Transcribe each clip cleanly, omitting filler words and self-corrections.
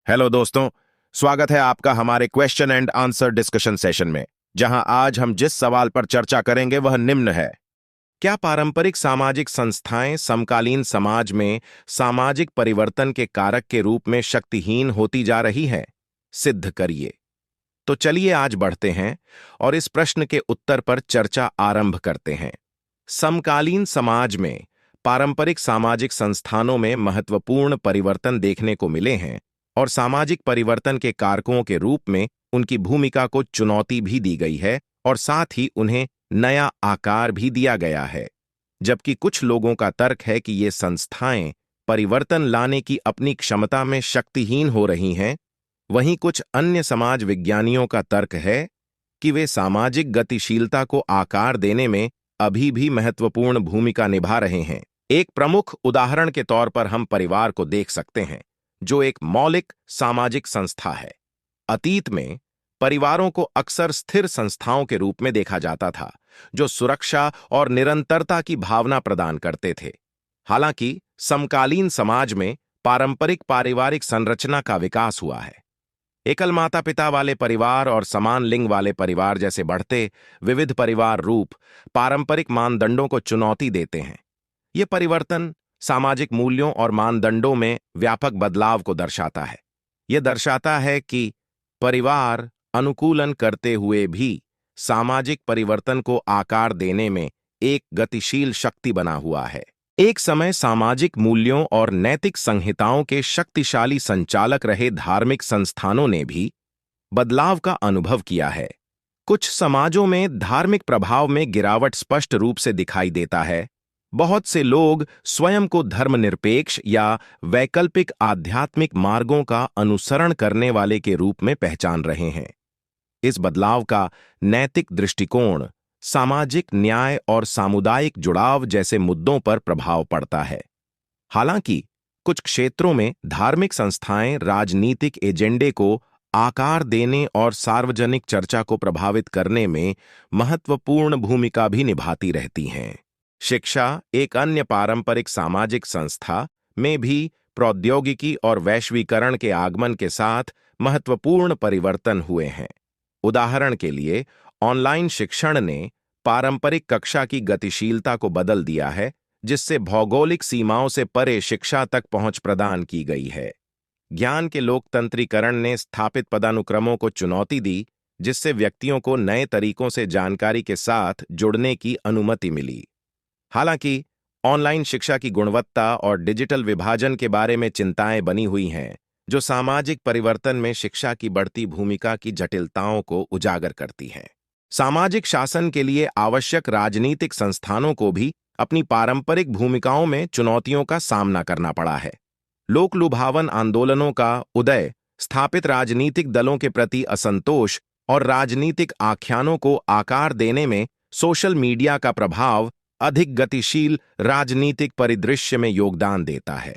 Hello दोस्तों, स्वागत है आपका हमारे question and answer discussion session में, जहां आज हम जिस सवाल पर चर्चा करेंगे वह निम्न है। क्या पारंपरिक सामाजिक संस्थाएं समकालीन समाज में सामाजिक परिवर्तन के कारक के रूप में शक्तिहीन होती जा रही हैं? सिद्ध करिए। तो चलिए आज बढ़ते हैं और इस प्रश्न के उत्तर पर चर्चा आरंभ करते हैं। समकालीन समाज में पारंपरिक सामाजिक संस्थानों में महत्वपूर्ण परिवर्तन देखने को मिले हैं और सामाजिक परिवर्तन के कारकों के रूप में उनकी भूमिका को चुनौती भी दी गई है और साथ ही उन्हें नया आकार भी दिया गया है। जबकि कुछ लोगों का तर्क है कि ये संस्थाएं परिवर्तन लाने की अपनी क्षमता में शक्तिहीन हो रही हैं, वहीं कुछ अन्य समाज विज्ञानियों का तर्क है कि वे सामाजिक गतिशीलता को आकार देने में अभी भी महत्वपूर्ण भूमिका निभा रहे हैं। एक प्रमुख उदाहरण के तौर पर हम परिवार को देख सकते हैं, जो एक मौलिक सामाजिक संस्था है। अतीत में परिवारों को अक्सर स्थिर संस्थाओं के रूप में देखा जाता था, जो सुरक्षा और निरंतरता की भावना प्रदान करते थे। हालांकि समकालीन समाज में पारंपरिक पारिवारिक संरचना का विकास हुआ है। एकल माता पिता वाले परिवार और समान लिंग वाले परिवार जैसे बढ़ते विविध परिवार रूप पारंपरिक मानदंडों को चुनौती देते हैं। ये परिवर्तन सामाजिक मूल्यों और मानदंडों में व्यापक बदलाव को दर्शाता है। यह दर्शाता है कि परिवार अनुकूलन करते हुए भी सामाजिक परिवर्तन को आकार देने में एक गतिशील शक्ति बना हुआ है। एक समय सामाजिक मूल्यों और नैतिक संहिताओं के शक्तिशाली संचालक रहे धार्मिक संस्थानों ने भी बदलाव का अनुभव किया है। कुछ समाजों में धार्मिक प्रभाव में गिरावट स्पष्ट रूप से दिखाई देता है। बहुत से लोग स्वयं को धर्मनिरपेक्ष या वैकल्पिक आध्यात्मिक मार्गों का अनुसरण करने वाले के रूप में पहचान रहे हैं। इस बदलाव का नैतिक दृष्टिकोण, सामाजिक न्याय और सामुदायिक जुड़ाव जैसे मुद्दों पर प्रभाव पड़ता है। हालांकि कुछ क्षेत्रों में धार्मिक संस्थाएं राजनीतिक एजेंडे को आकार देने और सार्वजनिक चर्चा को प्रभावित करने में महत्वपूर्ण भूमिका भी निभाती रहती हैं। शिक्षा एक अन्य पारंपरिक सामाजिक संस्था में भी प्रौद्योगिकी और वैश्वीकरण के आगमन के साथ महत्वपूर्ण परिवर्तन हुए हैं। उदाहरण के लिए, ऑनलाइन शिक्षण ने पारंपरिक कक्षा की गतिशीलता को बदल दिया है, जिससे भौगोलिक सीमाओं से परे शिक्षा तक पहुंच प्रदान की गई है। ज्ञान के लोकतंत्रीकरण ने स्थापित पदानुक्रमों को चुनौती दी, जिससे व्यक्तियों को नए तरीकों से जानकारी के साथ जुड़ने की अनुमति मिली। हालांकि ऑनलाइन शिक्षा की गुणवत्ता और डिजिटल विभाजन के बारे में चिंताएं बनी हुई हैं, जो सामाजिक परिवर्तन में शिक्षा की बढ़ती भूमिका की जटिलताओं को उजागर करती हैं। सामाजिक शासन के लिए आवश्यक राजनीतिक संस्थानों को भी अपनी पारंपरिक भूमिकाओं में चुनौतियों का सामना करना पड़ा है। लोकलुभावन आंदोलनों का उदय, स्थापित राजनीतिक दलों के प्रति असंतोष और राजनीतिक आख्यानों को आकार देने में सोशल मीडिया का प्रभाव अधिक गतिशील राजनीतिक परिदृश्य में योगदान देता है।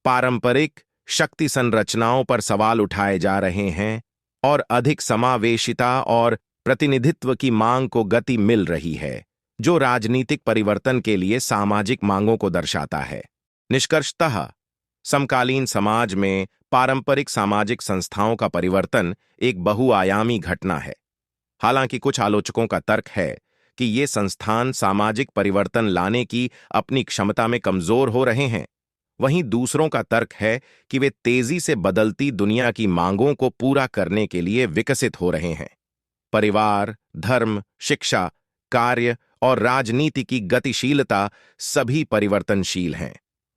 पारंपरिक शक्ति संरचनाओं पर सवाल उठाए जा रहे हैं और अधिक समावेशिता और प्रतिनिधित्व की मांग को गति मिल रही है, जो राजनीतिक परिवर्तन के लिए सामाजिक मांगों को दर्शाता है। निष्कर्षतः, समकालीन समाज में पारंपरिक सामाजिक संस्थाओं का परिवर्तन एक बहुआयामी घटना है। हालांकि कुछ आलोचकों का तर्क है कि ये संस्थान सामाजिक परिवर्तन लाने की अपनी क्षमता में कमजोर हो रहे हैं, वहीं दूसरों का तर्क है कि वे तेजी से बदलती दुनिया की मांगों को पूरा करने के लिए विकसित हो रहे हैं। परिवार, धर्म, शिक्षा, कार्य और राजनीति की गतिशीलता सभी परिवर्तनशील हैं,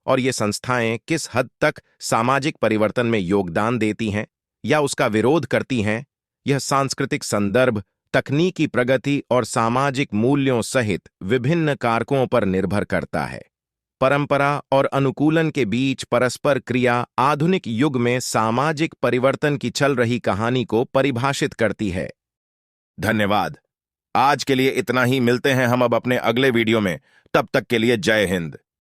और ये संस्थाएं किस हद तक सामाजिक परिवर्तन में योगदान देती हैं या उसका विरोध करती हैं, यह सांस्कृतिक संदर्भ, तकनीकी प्रगति और सामाजिक मूल्यों सहित विभिन्न कारकों पर निर्भर करता है। परंपरा और अनुकूलन के बीच परस्पर क्रिया आधुनिक युग में सामाजिक परिवर्तन की चल रही कहानी को परिभाषित करती है। धन्यवाद। आज के लिए इतना ही। मिलते हैं हम अब अपने अगले वीडियो में। तब तक के लिए जय हिंद।